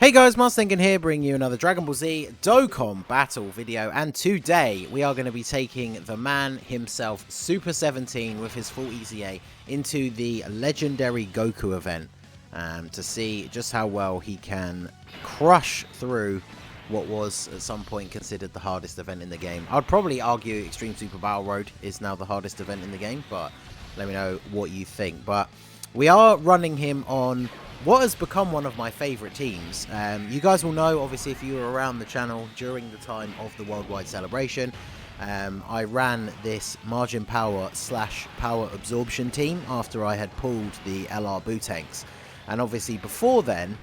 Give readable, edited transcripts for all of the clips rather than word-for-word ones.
Hey guys, Thinking here, bringing you another Dragon Ball Z Dokkan battle video, and today we are going to be taking the man himself, Super 17, with his full EZA into the legendary Goku event to see just how well he can crush through what was at some point considered the hardest event in the game. I'd probably argue Extreme Super Battle Road is now the hardest event in the game, but let me know what you think. But we are running him on what has become one of my favourite teams. You guys will know, obviously, if you were around the channel during the time of the worldwide celebration, I ran this margin power / power absorption team after I had pulled the LR Bootanks. And obviously before then,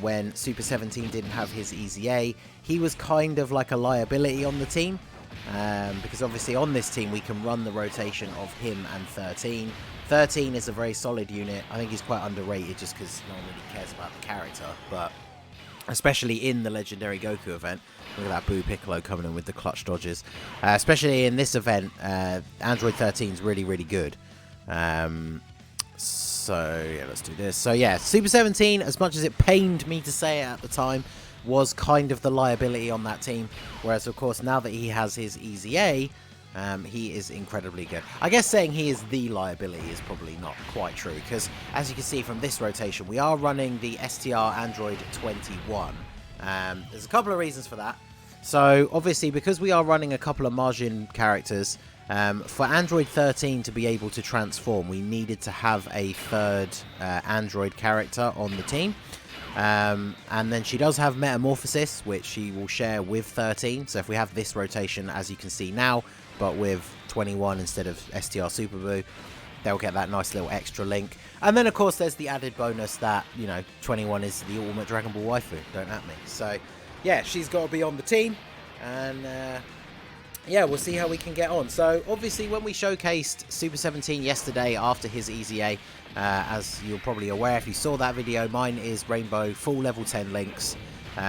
when Super 17 didn't have his EZA, he was kind of like a liability on the team. Because obviously on this team we can run the rotation of him and 13. 13 is a very solid unit. I think he's quite underrated just because no one really cares about the character, but especially in the legendary Goku event. Look at that Boo Piccolo coming in with the clutch dodges. Especially in this event, Android 13 is really, really good. So yeah, let's do this. So yeah, Super 17, as much as it pained me to say it at the time, was kind of the liability on that team. Whereas, of course, now that he has his EZA, he is incredibly good. I guess saying he is the liability is probably not quite true, because as you can see from this rotation, we are running the STR Android 21. There's a couple of reasons for that. So obviously, because we are running a couple of margin characters, for Android 13 to be able to transform, we needed to have a third Android character on the team. And then she does have Metamorphosis, which she will share with 13. So if we have this rotation, as you can see now, but with 21 instead of STR Super Boo, they'll get that nice little extra link. And then, of course, there's the added bonus that, you know, 21 is the ultimate Dragon Ball waifu, don't at me. So, yeah, she's got to be on the team. And, yeah, we'll see how we can get on. So, obviously, when we showcased Super 17 yesterday after his EZA, as you're probably aware if you saw that video, mine is Rainbow full level 10 links.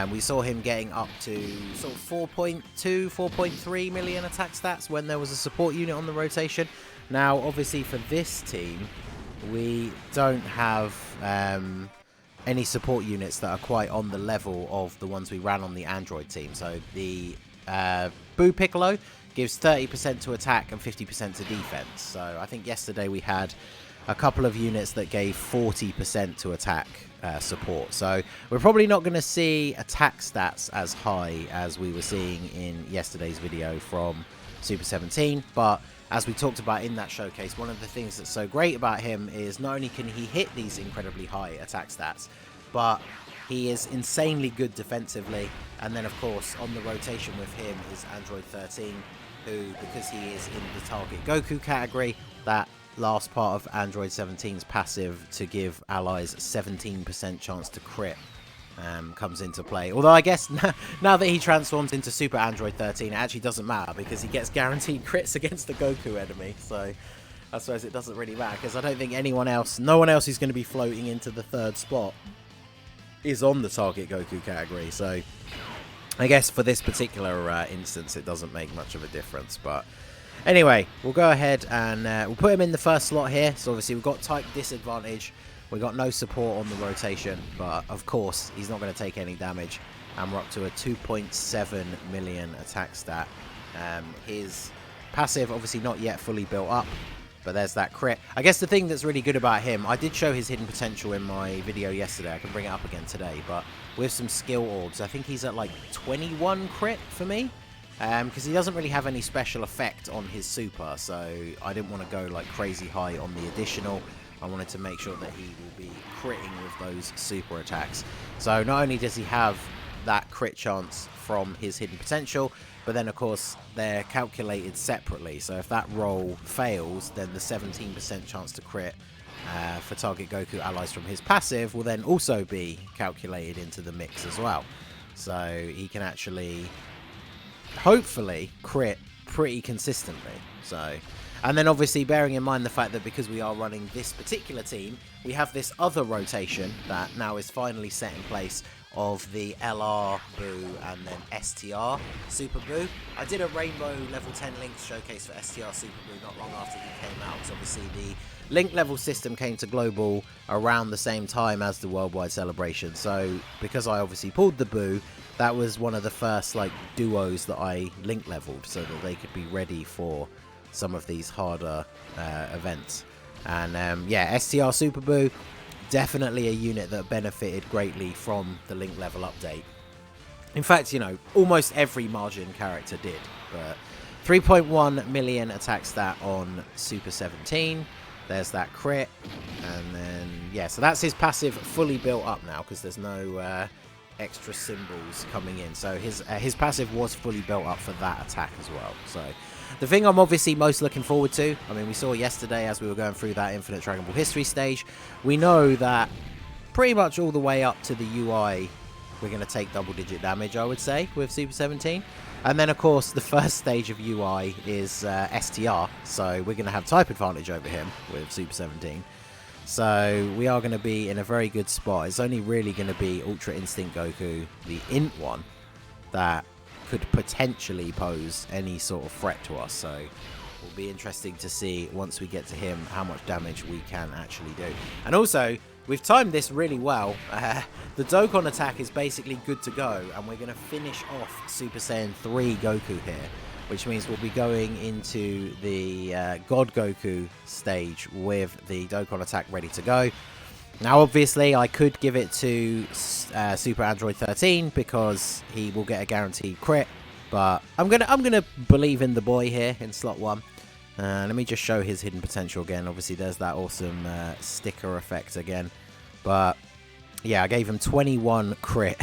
We saw him getting up to sort of 4.2, 4.3 million attack stats when there was a support unit on the rotation. Now, obviously, for this team, we don't have any support units that are quite on the level of the ones we ran on the Android team. So the Boo Piccolo gives 30% to attack and 50% to defense. So I think yesterday we had a couple of units that gave 40% to attack support. So we're probably not going to see attack stats as high as we were seeing in yesterday's video from Super 17. But as we talked about in that showcase, one of the things that's so great about him is not only can he hit these incredibly high attack stats, but he is insanely good defensively. And then, of course, on the rotation with him is Android 13, who, because he is in the target Goku category, that last part of Android 17's passive to give allies 17% chance to crit comes into play. Although I guess now that he transforms into Super Android 13, it actually doesn't matter because he gets guaranteed crits against the Goku enemy. So I suppose it doesn't really matter because I don't think no one else who's going to be floating into the third spot is on the target Goku category. So I guess for this particular instance, it doesn't make much of a difference. But anyway, we'll go ahead and we'll put him in the first slot here. So obviously we've got type disadvantage. We've got no support on the rotation. But of course, he's not going to take any damage. And we're up to a 2.7 million attack stat. His passive, obviously not yet fully built up. But there's that crit. I guess the thing that's really good about him, I did show his hidden potential in my video yesterday. I can bring it up again today. But with some skill orbs, I think he's at like 21 crit for me. Because he doesn't really have any special effect on his super, so I didn't want to go like crazy high on the additional. I wanted to make sure that he will be critting with those super attacks. So not only does he have that crit chance from his hidden potential, but then of course they're calculated separately. So if that roll fails, then the 17% chance to crit for target Goku allies from his passive will then also be calculated into the mix as well. So he can actually hopefully crit pretty consistently. So, and then obviously bearing in mind the fact that because we are running this particular team, we have this other rotation that now is finally set in place of the LR Boo and then STR Super Boo. I did a Rainbow level 10 links showcase for STR Super Boo not long after he came out, because obviously the Link level system came to global around the same time as the worldwide celebration. So because I obviously pulled the Boo, that was one of the first like duos that I link leveled so that they could be ready for some of these harder events. And yeah, STR Super Boo, definitely a unit that benefited greatly from the link level update. In fact, you know, almost every margin character did. But 3.1 million attack stat on Super 17. There's that crit. And then, yeah, so that's his passive fully built up now because there's no extra symbols coming in. So his passive was fully built up for that attack as well. So the thing I'm obviously most looking forward to, I mean, we saw yesterday as we were going through that Infinite Dragon Ball History stage, we know that pretty much all the way up to the UI, we're going to take double-digit damage, I would say, with Super 17. And then, of course, the first stage of UI is STR, so we're going to have type advantage over him with Super 17. So we are going to be in a very good spot. It's only really going to be Ultra Instinct Goku, the Int one, that could potentially pose any sort of threat to us. So it'll be interesting to see once we get to him how much damage we can actually do. And also, we've timed this really well. The Dokkan attack is basically good to go, and we're going to finish off Super Saiyan 3 Goku here, which means we'll be going into the God Goku stage with the Dokkan attack ready to go. Now, obviously, I could give it to Super Android 13 because he will get a guaranteed crit, but I'm gonna believe in the boy here in slot 1. Let me just show his hidden potential again. Obviously, there's that awesome sticker effect again. But yeah, I gave him 21 crit.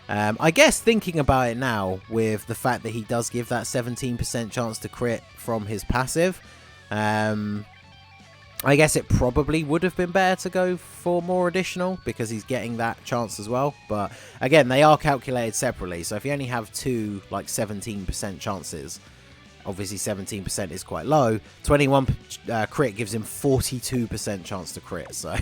I guess thinking about it now, with the fact that he does give that 17% chance to crit from his passive, I guess it probably would have been better to go for more additional because he's getting that chance as well. But again, they are calculated separately. So if you only have two like 17% chances, obviously 17% is quite low. 21 crit gives him 42% chance to crit. So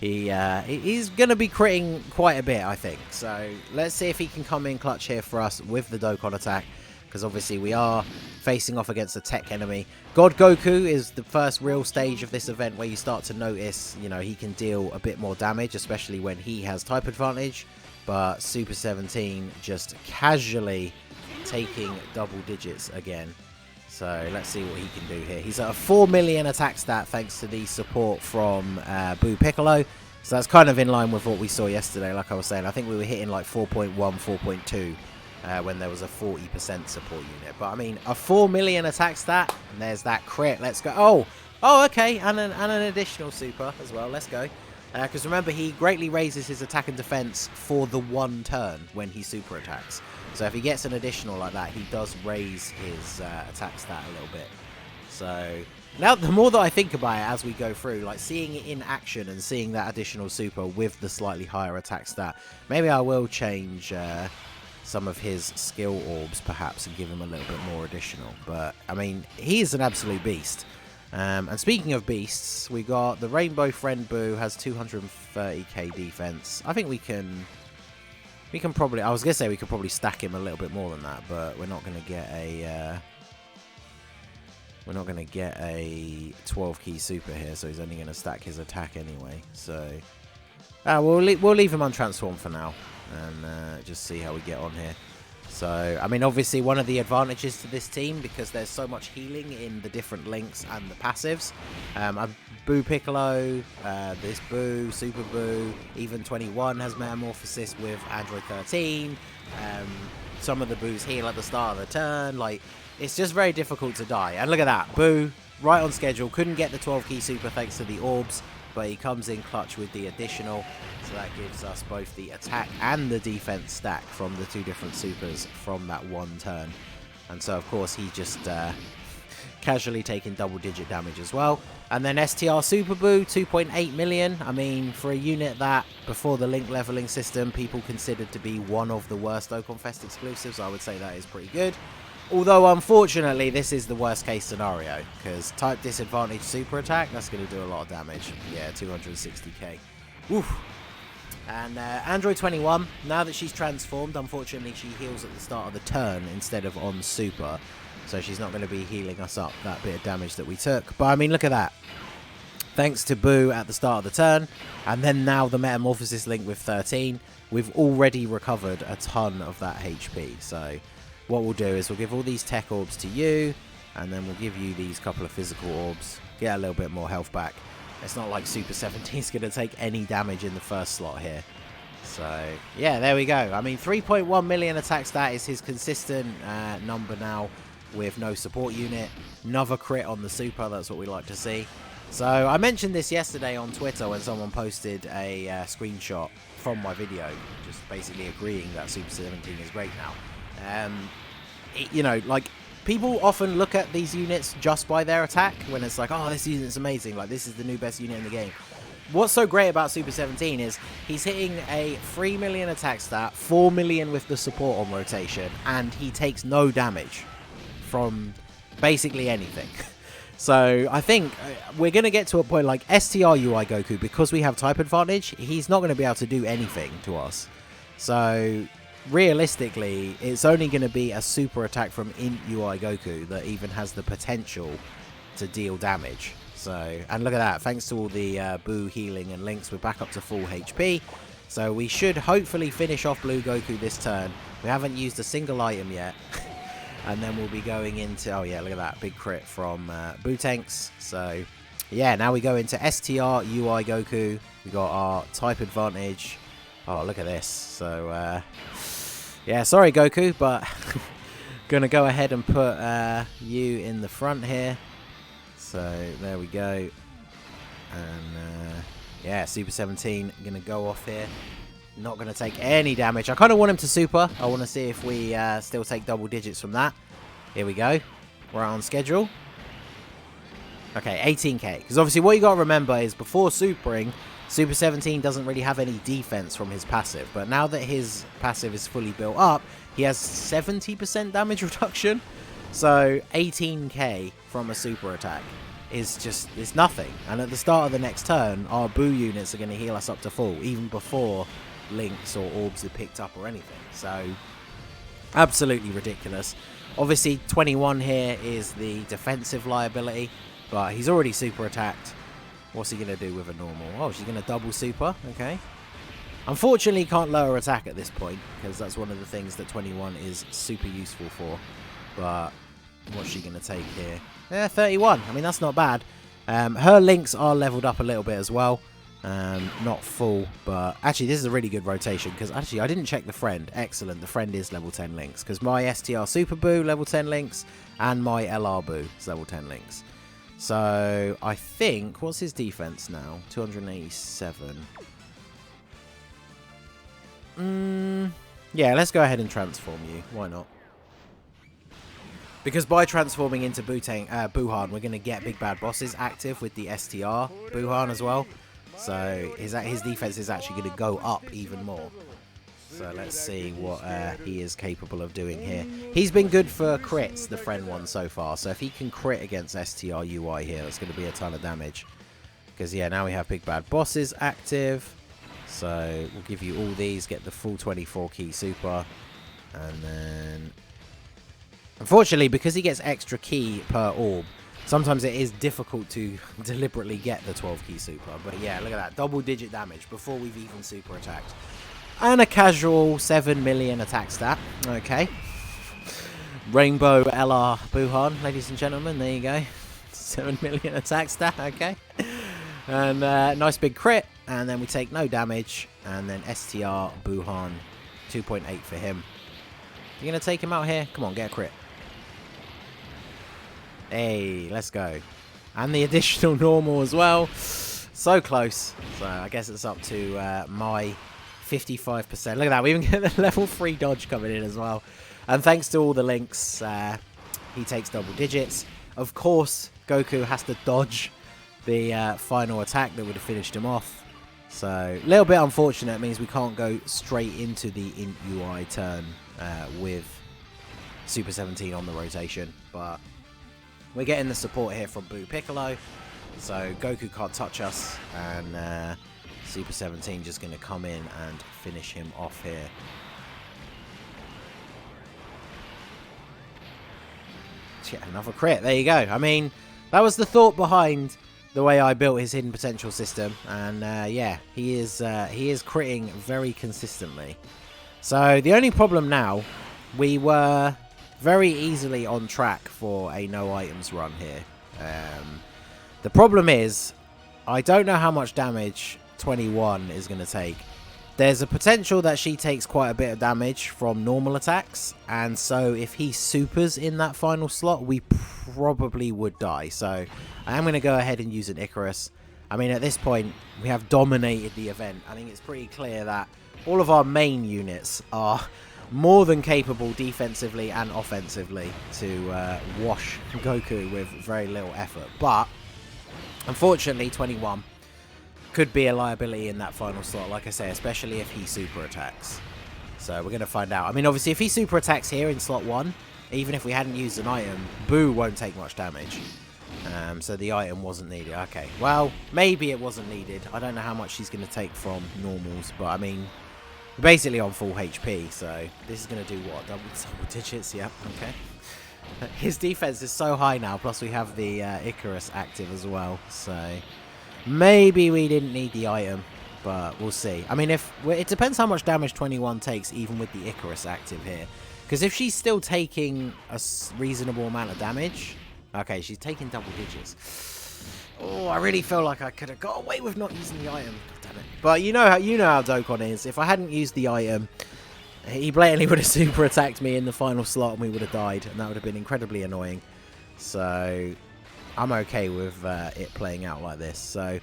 he's going to be critting quite a bit, I think. So let's see if he can come in clutch here for us with the Dokkan attack, because obviously we are facing off against a tech enemy. God Goku is the first real stage of this event where you start to notice, you know, he can deal a bit more damage, especially when he has type advantage. But Super 17 just casually taking double digits again. So let's see what he can do here. He's at a 4 million attack stat thanks to the support from Boo Piccolo. So that's kind of in line with what we saw yesterday, like I was saying. I think we were hitting like 4.1, 4.2 when there was a 40% support unit. But I mean, a 4 million attack stat, and there's that crit. Let's go. Oh, okay, and an additional super as well. Let's go. Because remember, he greatly raises his attack and defense for the one turn when he super attacks. So if he gets an additional like that, he does raise his attack stat a little bit. So now, the more that I think about it as we go through, like seeing it in action and seeing that additional super with the slightly higher attack stat, maybe I will change some of his skill orbs perhaps and give him a little bit more additional. But I mean, he is an absolute beast. And speaking of beasts, we got the Rainbow Friend Boo, has 230k defense. I think we can probably, I was gonna say we could probably stack him a little bit more than that, but we're not gonna get a 12 key super here, so he's only gonna stack his attack anyway. So we'll leave him untransformed for now and just see how we get on here. So, I mean, obviously one of the advantages to this team, because there's so much healing in the different links and the passives. Boo Piccolo, this Boo, Super Boo, even 21 has Metamorphosis with Android 13. Some of the Boos heal at the start of the turn. Like, it's just very difficult to die. And look at that, Boo, right on schedule. Couldn't get the 12 key super thanks to the orbs, but he comes in clutch with the additional. So that gives us both the attack and the defense stack from the two different supers from that one turn. And so, of course, he just casually taking double-digit damage as well. And then STR Super Boo, 2.8 million. I mean, for a unit that, before the link leveling system, people considered to be one of the worst Dokkan Fest exclusives, I would say that is pretty good. Although, unfortunately, this is the worst-case scenario, because type disadvantage super attack, that's going to do a lot of damage. Yeah, 260k. Oof. And Android 21, now that she's transformed, unfortunately, she heals at the start of the turn instead of on super. So she's not going to be healing us up that bit of damage that we took. But, I mean, look at that. thanks to Boo at the start of the turn, and then now the Metamorphosis link with 13, we've already recovered a ton of that HP. So what we'll do is we'll give all these tech orbs to you, and then we'll give you these couple of physical orbs, get a little bit more health back. It's not like Super 17 is going to take any damage in the first slot here. So yeah, there we go. I mean, 3.1 million attack stat is his consistent number now with no support unit. Another crit on the super, that's what we like to see. So I mentioned this yesterday on Twitter when someone posted a screenshot from my video, just basically agreeing that Super 17 is great now. You know, like, people often look at these units just by their attack when it's like, oh, this unit's amazing, like this is the new best unit in the game. What's so great about Super 17 is he's hitting a 3 million attack stat, 4 million with the support on rotation, and he takes no damage from basically anything. So I think we're going to get to a point like STR UI Goku, because we have type advantage, he's not going to be able to do anything to us. So realistically, it's only going to be a super attack from Int UI Goku that even has the potential to deal damage. So, and look at that, thanks to all the Boo healing and links, we're back up to full HP. So we should hopefully finish off Blue Goku this turn. We haven't used a single item yet. And then we'll be going into, oh yeah, look at that, big crit from Boo Tanks. So yeah, now we go into STR UI Goku. We got our type advantage. Oh, look at this. So yeah, sorry Goku, but gonna go ahead and put you in the front here. So there we go. And yeah, Super 17 gonna go off here. Not going to take any damage. I kind of want him to super. I want to see if we still take double digits from that. Here we go. We're on schedule. Okay, 18k. Because obviously what you got to remember is before supering, Super 17 doesn't really have any defense from his passive. But now that his passive is fully built up, he has 70% damage reduction. So 18k from a super attack is just, it's nothing. And at the start of the next turn, our Boo units are going to heal us up to full, even before links or orbs are picked up or anything. So absolutely ridiculous. Obviously 21 here is the defensive liability, but he's already super attacked. What's he going to do with a normal? Oh, she's going to double super. Okay. Unfortunately, he can't lower attack at this point, because that's one of the things that 21 is super useful for. But what's she going to take here? Yeah, 31. I mean, that's not bad. Her links are leveled up a little bit as well. Not full, but actually this is a really good rotation, because actually I didn't check the friend. Excellent, the friend is level 10 links, because my STR Super Boo level 10 links and my LR Boo is level 10 links. So I think, what's his defense now? 287. Yeah, let's go ahead and transform you. Why not? Because by transforming into Buhan, we're going to get Big Bad Bosses active with the STR Buhan as well. So his defense is actually going to go up even more. So let's see what he is capable of doing here. He's been good for crits, the friend one so far. So if he can crit against STR UI here, that's going to be a ton of damage. Because yeah, now we have Big Bad Bosses active. So we'll give you all these, get the full 24 key super. And then, unfortunately, because he gets extra key per orb, sometimes it is difficult to deliberately get the 12 key super. But yeah, look at that. Double digit damage before we've even super attacked. And a casual 7 million attack stat. Okay. Rainbow LR Buhan, ladies and gentlemen. There you go. 7 million attack stat. Okay. And nice big crit. And then we take no damage. And then STR Buhan, 2.8 for him. You're going to take him out here? Come on, get a crit. Hey, let's go. And the additional normal as well. So close. So I guess it's up to my 55%. Look at that. We even get the level 3 dodge coming in as well. And thanks to all the links, he takes double digits. Of course, Goku has to dodge the final attack that would have finished him off. So a little bit unfortunate. It means we can't go straight into the Int UI turn with Super 17 on the rotation. But we're getting the support here from Boo Piccolo. So Goku can't touch us. And Super 17 just going to come in and finish him off here. Yeah, another crit. There you go. I mean, that was the thought behind the way I built his hidden potential system, and yeah, he is critting very consistently. So the only problem now, we were very easily on track for a no items run here. The problem is, I don't know how much damage 21 is going to take. There's a potential that she takes quite a bit of damage from normal attacks, and so if he supers in that final slot, we probably would die. So I am going to go ahead and use an Icarus. I mean, at this point, we have dominated the event. I think it's pretty clear that all of our main units are more than capable defensively and offensively to wash GOKU with very little effort. But unfortunately, 21 could be a liability in that final slot, like I say, especially if he super attacks. So we're going to find out. I mean, obviously, if he super attacks here in slot 1, even if we hadn't used an item, Boo won't take much damage. So the item wasn't needed. Okay, well, maybe it wasn't needed. I don't know how much she's going to take from normals, but I mean, basically on full HP, so this is going to do what? Double digits? Yeah, okay. His defense is so high now, plus we have the Icarus active as well, so maybe we didn't need the item, but we'll see. I mean, it depends how much damage 21 takes, even with the Icarus active here, because if she's still taking a reasonable amount of damage, okay, she's taking double digits. Oh, I really feel like I could have got away with not using the item. God damn it. But you know how Dokkan is. If I hadn't used the item, he blatantly would have super attacked me in the final slot and we would have died, and that would have been incredibly annoying. So I'm okay with it playing out like this. So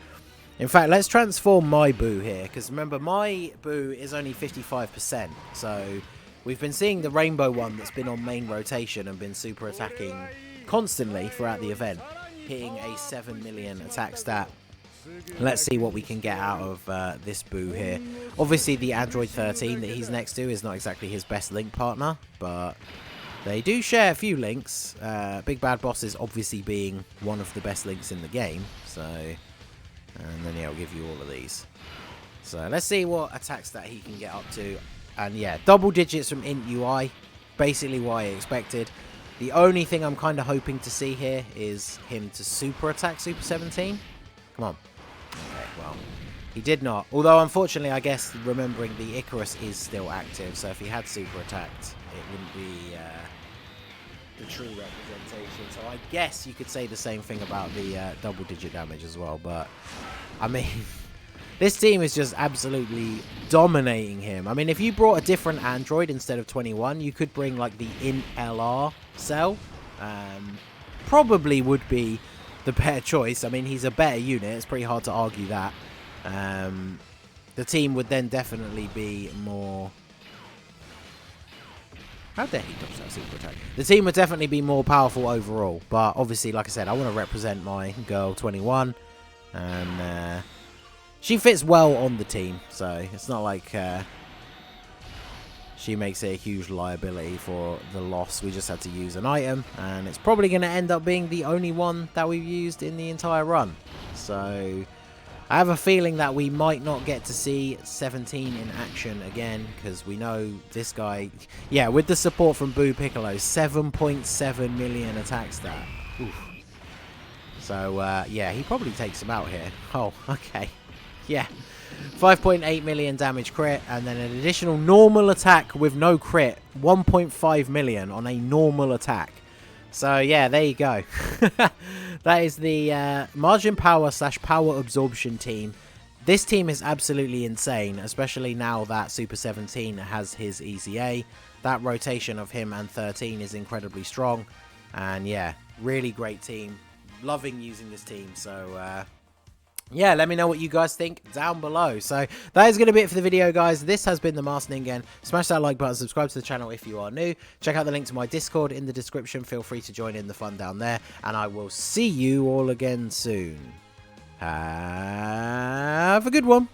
in fact, let's transform my Boo here, because remember, my Boo is only 55%. So we've been seeing the rainbow one that's been on main rotation and been super attacking constantly throughout the event, hitting a 7 million attack stat. Let's see what we can get out of this Boo here. Obviously, the Android 13 that he's next to is not exactly his best link partner, but they do share a few links. Big Bad Bosses obviously being one of the best links in the game. So, and then yeah, I'll give you all of these. So let's see what attack stat he can get up to. And yeah, double digits from Int UI, basically what I expected. The only thing I'm kind of hoping to see here is him to super attack Super 17. Come on. Okay, well, he did not. Although, unfortunately, I guess, remembering the Icarus is still active, so if he had super attacked, it wouldn't be the true representation. So I guess you could say the same thing about the double-digit damage as well. But, I mean, this team is just absolutely dominating him. I mean, if you brought a different Android instead of 21, you could bring, like, the Int LR cell. Probably would be the better choice. I mean, he's a better unit. It's pretty hard to argue that. The team would then definitely be more... How dare he dodge that super attack? The team would definitely be more powerful overall. But obviously, like I said, I want to represent my girl 21. And she fits well on the team. So it's not like she makes it a huge liability for the loss. We just had to use an item, and it's probably going to end up being the only one that we've used in the entire run. So I have a feeling that we might not get to see 17 in action again, because we know this guy, yeah, with the support from Boo Piccolo, 7.7 million attack stat. Oof. So yeah, he probably takes him out here. Oh, okay. Yeah. 5.8 million damage crit, and then an additional normal attack with no crit. 1.5 million on a normal attack. So, yeah, there you go. That is the Margin Power / Power Absorption team. This team is absolutely insane, especially now that Super 17 has his EZA. That rotation of him and 13 is incredibly strong. And, yeah, really great team. Loving using this team, so... yeah, let me know what you guys think down below. So that is going to be it for the video, guys. This has been the Masked Ningen. Smash that like button, subscribe to the channel if you are new. Check out the link to my Discord in the description. Feel free to join in the fun down there. And I will see you all again soon. Have a good one.